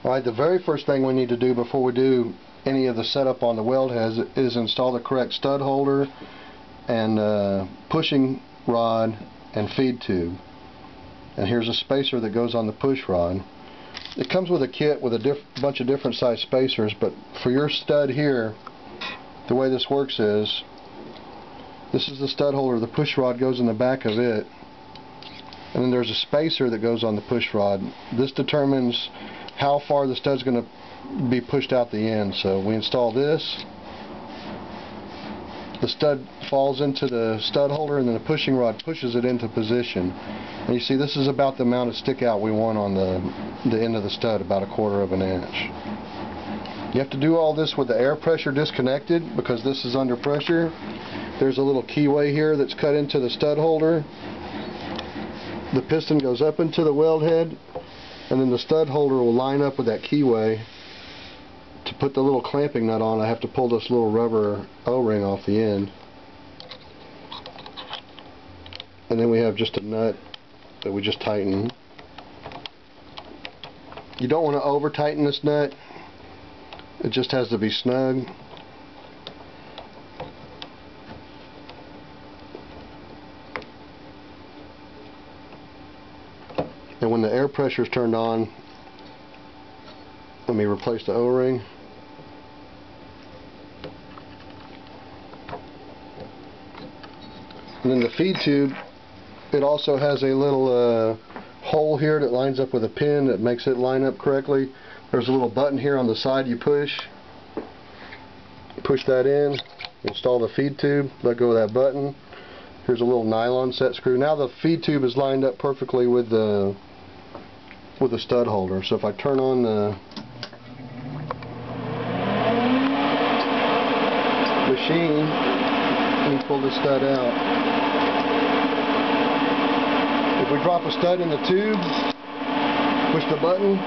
Alright, the very first thing we need to do before we do any of the setup on the weld heads is install the correct stud holder and pushing rod and feed tube. And here's a spacer that goes on the push rod. It comes with a kit with a bunch of different size spacers, but for your stud here, the way this works is, this is the stud holder, the push rod goes in the back of it, and then there's a spacer that goes on the push rod. This determines how far the stud's going to be pushed out the end. So we install this, the stud falls into the stud holder, and then the pushing rod pushes it into position. And you see, this is about the amount of stick out we want on the end of the stud, about 1/4 of an inch. You have to do all this with the air pressure disconnected because this is under pressure. There's a little keyway here that's cut into the stud holder. The piston goes up into the weld head, and then the stud holder will line up with that keyway. To put the little clamping nut on, I have to pull this little rubber O-ring off the end. And then we have just a nut that we just tighten. You don't want to over tighten this nut. It just has to be snug. And when the air pressure is turned on, let me replace the O-ring. And then the feed tube, it also has a little hole here that lines up with a pin that makes it line up correctly. There's a little button here on the side you push. Push that in, install the feed tube, let go of that button. Here's a little nylon set screw. Now the feed tube is lined up perfectly with the stud holder. So if I turn on the machine, let me pull the stud out. If we drop a stud in the tube, push the button.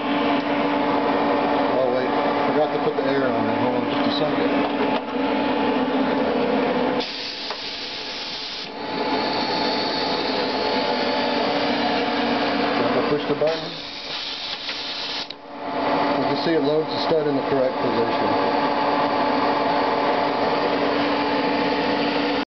Oh wait, I forgot to put the air on it. Hold on just a second. If I push the button, you can see it loads the stud in the correct position.